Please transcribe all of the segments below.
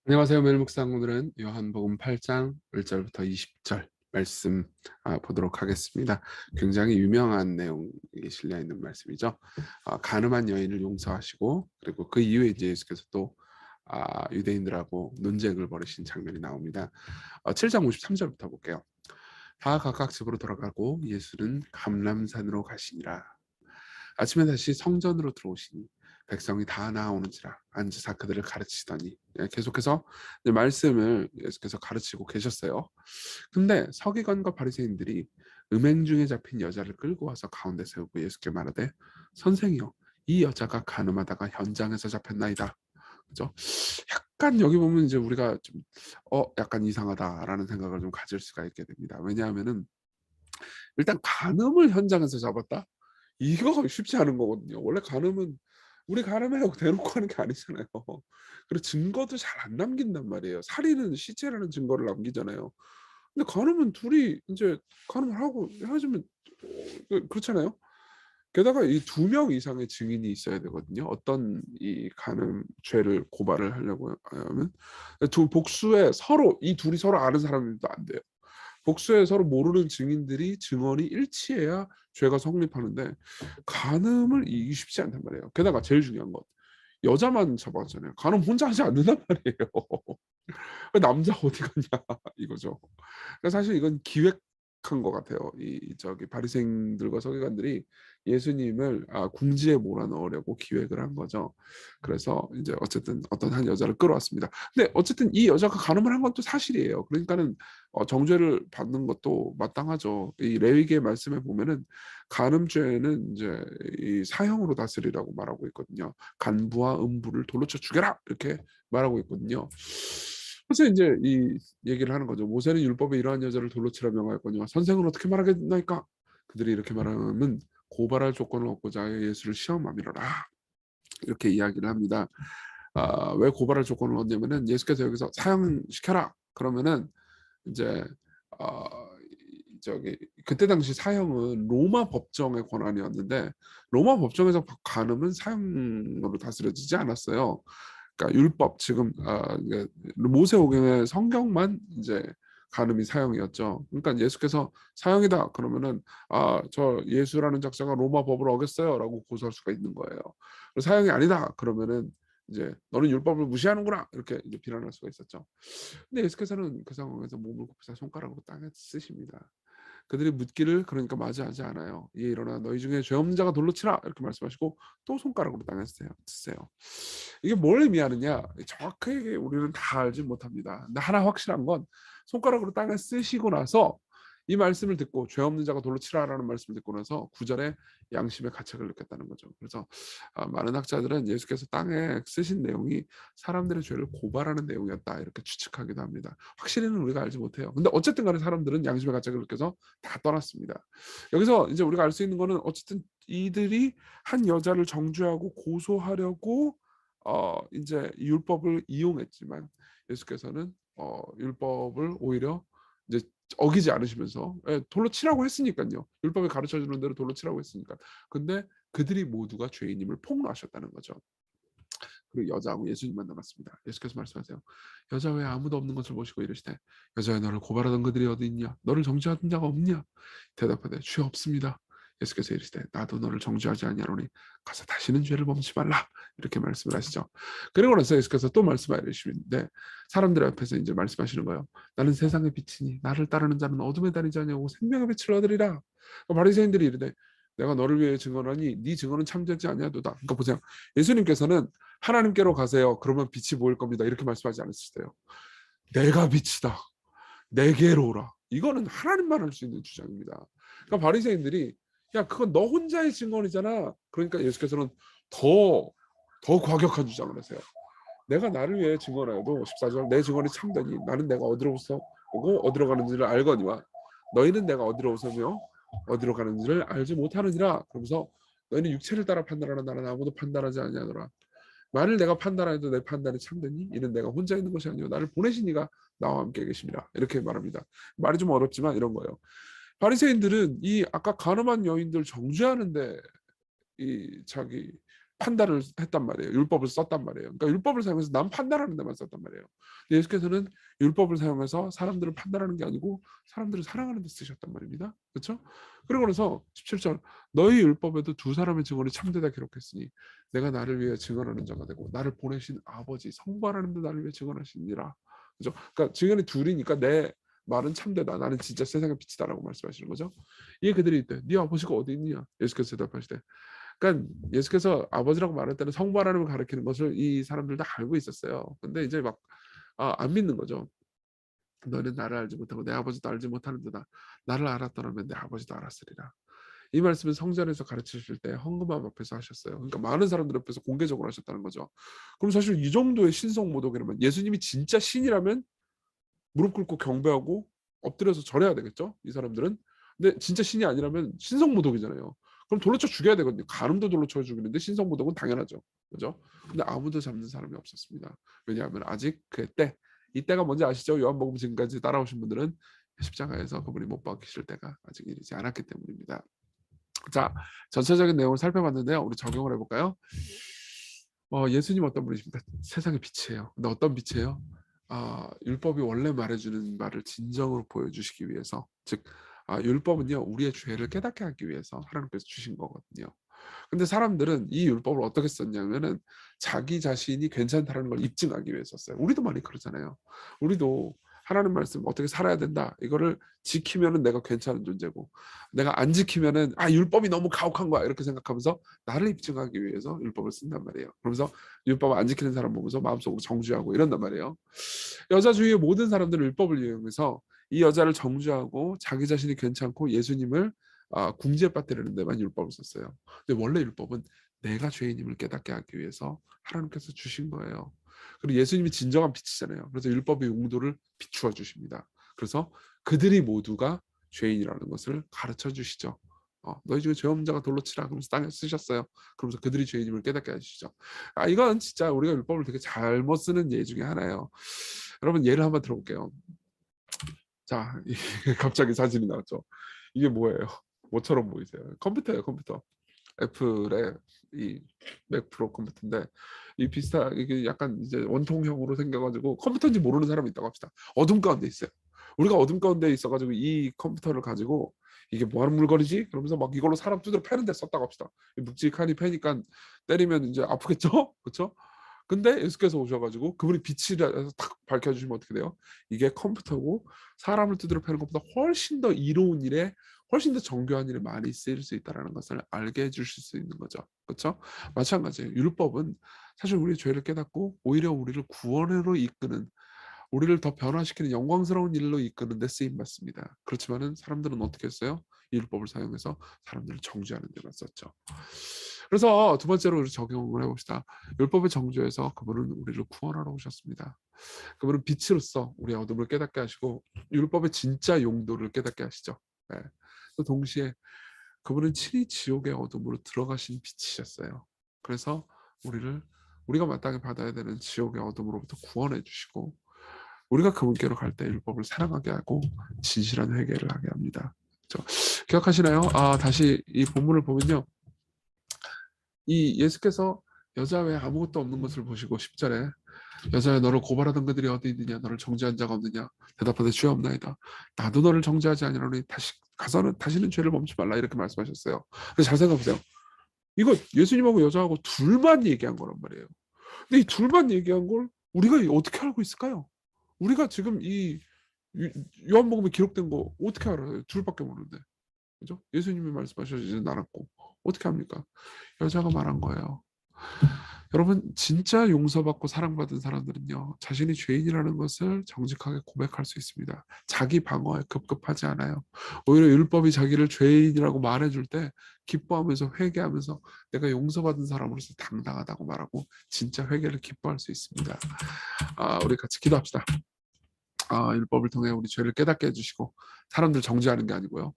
안녕하세요. 매일 묵상. 오늘은 요한복음 8장 1절부터 20절 말씀 보도록 하겠습니다. 굉장히 유명한 내용이 실려 있는 말씀이죠. 가늠한 여인을 용서하시고, 그리고 그 이후에 이제 예수께서 또 유대인들하고 논쟁을 벌이신 장면이 나옵니다. 7장 53절부터 볼게요. 다 각각 집으로 돌아가고 예수는 감람산으로 가시니라. 아침에 다시 성전으로 들어오시니 백성이 다 나아오는지라 앉으사 그들을 가르치더니, 계속해서 말씀을 계속해서 가르치고 계셨어요. 근데 서기관과 바리새인들이 음행 중에 잡힌 여자를 끌고 와서 가운데 세우고 예수께 말하되, 선생이여, 이 여자가 간음하다가 현장에서 잡혔나이다. 그죠? 약간 여기 보면 이제 우리가 좀 약간 이상하다라는 생각을 좀 가질 수가 있게 됩니다. 왜냐하면은 일단 간음을 현장에서 잡았다? 이거 쉽지 않은 거거든요. 원래 간음은 우리 간음해라고 대놓고 하는 게 아니잖아요. 그리고 증거도 잘 안 남긴단 말이에요. 살인은 시체라는 증거를 남기잖아요. 근데 간음은 둘이 이제 간음을 하고 헤어지면 그렇잖아요. 게다가 이 2명 이상의 증인이 있어야 되거든요. 어떤 이 간음 죄를 고발을 하려고 하면 두 복수에 서로 이 둘이 서로 아는 사람들도 안 돼요. 복수에 서로 모르는 증인들이 증언이 일치해야 죄가 성립하는데, 간음을 이기기 쉽지 않단 말이에요. 게다가 제일 중요한 건 여자만 잡았잖아요. 간음 혼자 하지 않는단 말이에요. 남자 어디 갔냐 이거죠. 그래서 사실 이건 기획한 것 같아요. 이 저기 바리새인들과 서기관들이 예수님을 궁지에 몰아넣으려고 기획을 한 거죠. 그래서 이제 어쨌든 어떤 한 여자를 끌어왔습니다. 근데 어쨌든 이 여자가 간음을 한 건 또 사실이에요. 그러니까는 정죄를 받는 것도 마땅하죠. 이 레위기의 말씀에 보면은 간음죄는 이제 이 사형으로 다스리라고 말하고 있거든요. 간부와 음부를 돌로 쳐 죽여라 이렇게 말하고 있거든요. 그래서 이제 이 얘기를 하는 거죠. 모세는 율법에 이러한 여자를 돌로 치라 명하였거니와 선생은 어떻게 말하겠나이까? 그들이 이렇게 말하면 고발할 조건을 얻고자 예수를 시험함이로라. 이렇게 이야기를 합니다. 왜 고발할 조건을 얻냐면은 예수께서 여기서 사형시켜라. 그러면은 이제 어, 저기 그때 당시 사형은 로마 법정의 권한이었는데, 로마 법정에서 간음은 사형으로 다스려지지 않았어요. 그러니까 율법, 지금 모세오경의 성경만 이제 간음이 사형이었죠. 그러니까 예수께서 사형이다 그러면은 저 예수라는 작자가 로마 법을 어겼어요라고 고소할 수가 있는 거예요. 사형이 아니다 그러면은 이제 너는 율법을 무시하는구나 이렇게 이제 비난할 수가 있었죠. 근데 예수께서는 그 상황에서 몸을 굽히사 손가락으로 땅에 쓰십니다. 그들이 묻기를 그러니까 맞이하지 않아요. 이에 일어나 너희 중에 죄 없는 자가 돌로 치라 이렇게 말씀하시고 또 손가락으로 땅에 쓰세요. 이게 뭘 의미하느냐? 정확하게 우리는 다 알지 못합니다. 근데 하나 확실한 건, 손가락으로 땅에 쓰시고 나서 이 말씀을 듣고 죄 없는 자가 돌로 치라라는 말씀을 듣고 나서 9절에 양심의 가책을 느꼈다는 거죠. 그래서 많은 학자들은 예수께서 땅에 쓰신 내용이 사람들의 죄를 고발하는 내용이었다 이렇게 추측하기도 합니다. 확실히는 우리가 알지 못해요. 근데 어쨌든 간에 사람들은 양심의 가책을 느껴서 다 떠났습니다. 여기서 이제 우리가 알 수 있는 거는, 어쨌든 이들이 한 여자를 정죄하고 고소하려고 이제 율법을 이용했지만, 예수께서는 율법을 오히려 이제 어기지 않으시면서 돌로 치라고 했으니까요. 율법에 가르쳐 주는 대로 돌로 치라고 했으니까. 근데 그들이 모두가 죄인임을 폭로하셨다는 거죠. 그리고 여자하고 예수님만 남았습니다. 예수께서 말씀하세요. 여자 외에 아무도 없는 것을 보시고 이르시되, 여자여 너를 고발하던 그들이 어디 있냐? 너를 정죄하던 자가 없냐? 대답하되 주여 없습니다. 예수께서 이르시되 나도 너를 정죄하지 아니하노니 가서 다시는 죄를 범치 말라 이렇게 말씀을 하시죠. 그리고 나서 예수께서 또 말씀하시는데, 사람들 앞에서 이제 말씀하시는 거예요. 나는 세상의 빛이니 나를 따르는 자는 어둠에 다니지 아니하고 생명의 빛을 얻으리라. 바리새인들이 이르되 내가 너를 위해 증언하니 네 증언은 참되지 아니하도다. 그러니까 보세요. 예수님께서는 하나님께로 가세요. 그러면 빛이 보일 겁니다. 이렇게 말씀하지 않으셨어요. 내가 빛이다. 내게로 오라. 이거는 하나님만 할 수 있는 주장입니다. 그러니까 바리새인들이 야 그건 너 혼자의 증언이잖아. 그러니까 예수께서는 더 과격한 주장을 하세요. 내가 나를 위해 증언하여도 14절 내 증언이 참되니 나는 내가 어디로서 오고 어디로 가는지를 알거니와 너희는 내가 어디로 오서며 어디로 가는지를 알지 못하느니라. 그러면서 너희는 육체를 따라 판단하라. 나는 아무도 판단하지 아니하노라. 만일 내가 판단하여도 내 판단이 참되니 이는 내가 혼자 있는 것이 아니요 나를 보내신 이가 나와 함께 계십니다. 이렇게 말합니다. 말이 좀 어렵지만 이런 거예요. 바리새인들은 이 아까 간음한 여인들 정죄하는데 이 자기 판단을 했단 말이에요. 율법을 썼단 말이에요. 그러니까 율법을 사용해서 남 판단하는 데만 썼단 말이에요. 근데 예수께서는 율법을 사용해서 사람들을 판단하는 게 아니고 사람들을 사랑하는 데 쓰셨단 말입니다. 그렇죠? 그리고 그래서 17절 너희 율법에도 두 사람의 증언이 참되다 기록했으니 내가 나를 위해 증언하는 자가 되고 나를 보내신 아버지 성부 하나님도 나를 위해 증언하시니라. 그렇죠? 그러니까 증언이 둘이니까 내 말은 참되다. 나는 진짜 세상의 빛이다라고 말씀하시는 거죠. 이에 그들이 이때 네 아버지가 어디 있느냐? 예수께서 대답하시되 그러니까 예수께서 아버지라고 말할 때는 성부 하나님을 가리키는 것을 이 사람들 다 알고 있었어요. 근데 이제 막 안 믿는 거죠. 너는 나를 알지 못하고 내 아버지도 알지 못하는도다. 나를 알았더라면 내 아버지도 알았으리라. 이 말씀은 성전에서 가르치실 때 헌금함 앞에서 하셨어요. 그러니까 많은 사람들 앞에서 공개적으로 하셨다는 거죠. 그럼 사실 이 정도의 신성 모독이라면 예수님이 진짜 신이라면 무릎 꿇고 경배하고 엎드려서 절해야 되겠죠? 이 사람들은. 근데 진짜 신이 아니라면 신성모독이잖아요. 그럼 돌로 쳐 죽여야 되거든요. 간음도 돌로 쳐 죽이는데 신성모독은 당연하죠. 그죠? 근데 아무도 잡는 사람이 없었습니다. 왜냐하면 아직 그 때, 이때가 뭔지 아시죠? 요한복음 지금까지 따라오신 분들은 십자가에서 그분이 못 박히실 때가 아직 이르지 않았기 때문입니다. 자, 전체적인 내용을 살펴봤는데요. 우리 적용을 해볼까요? 예수님 어떤 분이십니까? 세상의 빛이에요. 근데 어떤 빛이에요? 율법이 원래 말해주는 말을 진정으로 보여주시기 위해서, 즉 율법은요 우리의 죄를 깨닫게 하기 위해서 하나님께서 주신 거거든요. 근데 사람들은 이 율법을 어떻게 썼냐면은 자기 자신이 괜찮다는 걸 입증하기 위해 썼어요. 우리도 많이 그러잖아요. 우리도 하나님 말씀 어떻게 살아야 된다. 이거를 지키면은 내가 괜찮은 존재고 내가 안 지키면은 율법이 너무 가혹한 거야. 이렇게 생각하면서 나를 입증하기 위해서 율법을 쓴단 말이에요. 그러면서 율법을 안 지키는 사람 보면서 마음속으로 정죄하고 이런단 말이에요. 여자 주위의 모든 사람들은 율법을 이용해서 이 여자를 정죄하고 자기 자신이 괜찮고 예수님을 궁지에 빠뜨리는 데만 율법을 썼어요. 근데 원래 율법은 내가 죄인임을 깨닫게 하기 위해서 하나님께서 주신 거예요. 그리고 예수님이 진정한 빛이잖아요. 그래서 율법의 용도를 비추어 주십니다. 그래서 그들이 모두가 죄인이라는 것을 가르쳐 주시죠. 너희 중에 죄 없는 자가 돌로 치라. 그러면서 땅에 쓰셨어요. 그러면서 그들이 죄인임을 깨닫게 해주시죠. 이건 진짜 우리가 율법을 되게 잘못 쓰는 예 중에 하나예요. 여러분 예를 한번 들어볼게요. 자, 갑자기 사진이 나왔죠. 이게 뭐예요? 뭐처럼 보이세요? 컴퓨터예요, 컴퓨터. 애플의 이 맥 프로 컴퓨터인데 이게 약간 이제 원통형으로 생겨가지고 컴퓨터인지 모르는 사람이 있다고 합시다. 어둠 가운데 있어요. 우리가 어둠 가운데 있어가지고 이 컴퓨터를 가지고 이게 뭐 하는 물건이지? 그러면서 막 이걸로 사람 두드려 패는데 썼다고 합시다. 묵직하니 패니까 때리면 이제 아프겠죠? 그렇죠? 근데 예수께서 오셔가지고 그분이 빛이 돼서 탁 밝혀주시면 어떻게 돼요? 이게 컴퓨터고 사람을 두드려 패는 것보다 훨씬 더 이로운 일에 훨씬 더 정교한 일에 많이 쓰일 수 있다는 것을 알게 해주실 수 있는 거죠. 그렇죠? 마찬가지예요. 율법은 사실 우리의 죄를 깨닫고 오히려 우리를 구원으로 이끄는 우리를 더 변화시키는 영광스러운 일로 이끄는 데 쓰임 받습니다. 그렇지만은 사람들은 어떻게 했어요? 이 율법을 사용해서 사람들을 정죄하는 데만 썼죠. 그래서 두 번째로 우리 적용을 해봅시다. 율법의 정죄에서 그분은 우리를 구원하러 오셨습니다. 그분은 빛으로서 우리의 어둠을 깨닫게 하시고 율법의 진짜 용도를 깨닫게 하시죠. 네. 또 동시에 그분은 친히 지옥의 어둠으로 들어가신 빛이셨어요. 그래서 우리가 마땅히 받아야 되는 지옥의 어둠으로부터 구원해 주시고 우리가 그분께로 갈 때 율법을 사랑하게 하고 진실한 회개를 하게 합니다. 그렇죠? 기억하시나요? 다시 이 본문을 보면요. 이 예수께서 여자 외에 아무것도 없는 것을 보시고 10절에 여자야 너를 고발하던 그들이 어디 있느냐 너를 정죄한 자가 없느냐 대답하되 주여 없나이다 나도 너를 정죄하지 아니하노니 다시 가서는 다시는 죄를 범치 말라 이렇게 말씀하셨어요. 근데 잘 생각해보세요. 이거 예수님하고 여자하고 둘만 얘기한 거란 말이에요. 근데 이 둘만 얘기한 걸 우리가 어떻게 알고 있을까요? 우리가 지금 이 요한복음에 기록된 거 어떻게 알아요? 둘밖에 모르는데. 그죠? 예수님이 말씀하시지는 않았고 어떻게 합니까? 여자가 말한 거예요. 여러분 진짜 용서받고 사랑받은 사람들은요. 자신이 죄인이라는 것을 정직하게 고백할 수 있습니다. 자기 방어에 급급하지 않아요. 오히려 율법이 자기를 죄인이라고 말해줄 때 기뻐하면서 회개하면서 내가 용서받은 사람으로서 당당하다고 말하고 진짜 회개를 기뻐할 수 있습니다. 우리 같이 기도합시다. 율법을 통해 우리 죄를 깨닫게 해주시고 사람들 정죄하는 게 아니고요.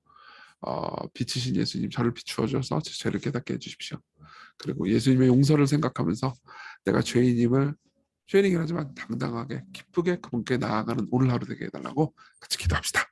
빛이신 예수님 저를 비추어 줘서 제 죄를 깨닫게 해주십시오. 그리고 예수님의 용서를 생각하면서 내가 죄인이긴 하지만 당당하게 기쁘게 그분께 나아가는 오늘 하루 되게 해달라고 같이 기도합시다.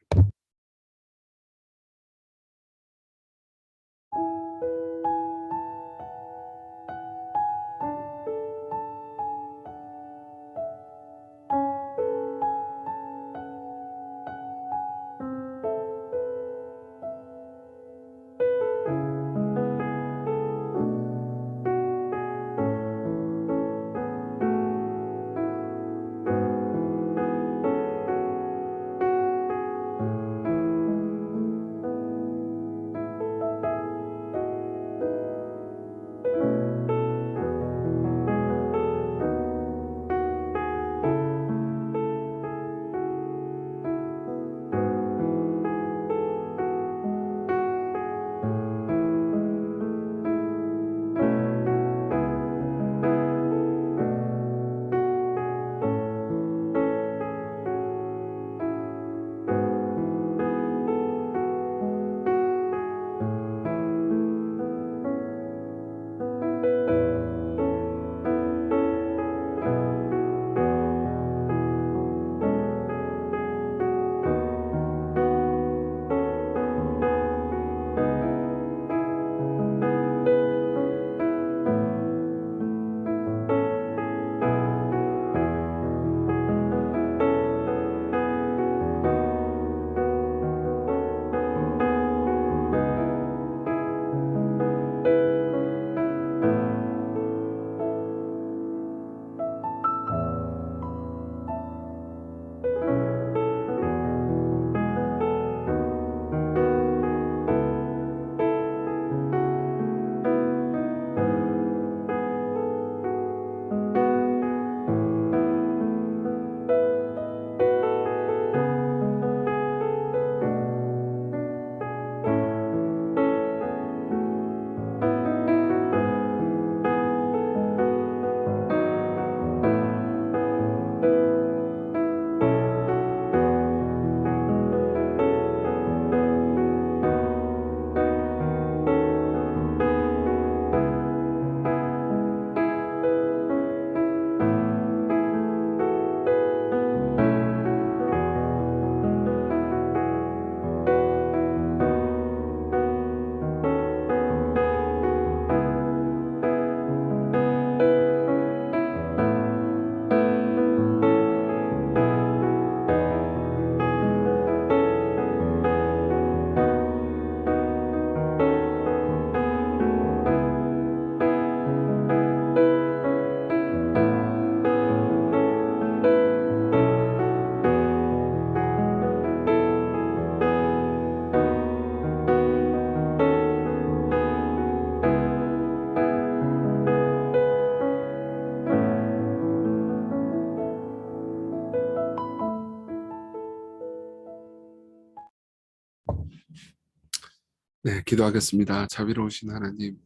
네, 기도하겠습니다. 자비로우신 하나님,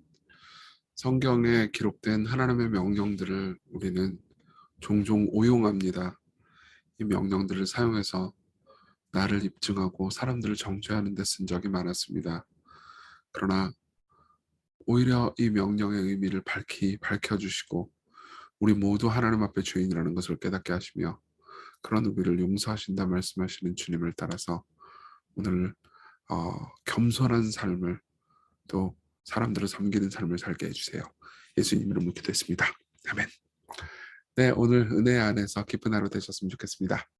성경에 기록된 하나님의 명령들을 우리는 종종 오용합니다. 이 명령들을 사용해서 나를 입증하고 사람들을 정죄하는 데 쓴 적이 많았습니다. 그러나 오히려 이 명령의 의미를 밝혀주시고 우리 모두 하나님 앞에 죄인이라는 것을 깨닫게 하시며 그런 우리를 용서하신다 말씀하시는 주님을 따라서 오늘 겸손한 삶을 또 사람들을 섬기는 삶을 살게 해주세요. 예수님 이름으로 기도했습니다. 아멘. 네, 오늘 은혜 안에서 기쁜 하루 되셨으면 좋겠습니다.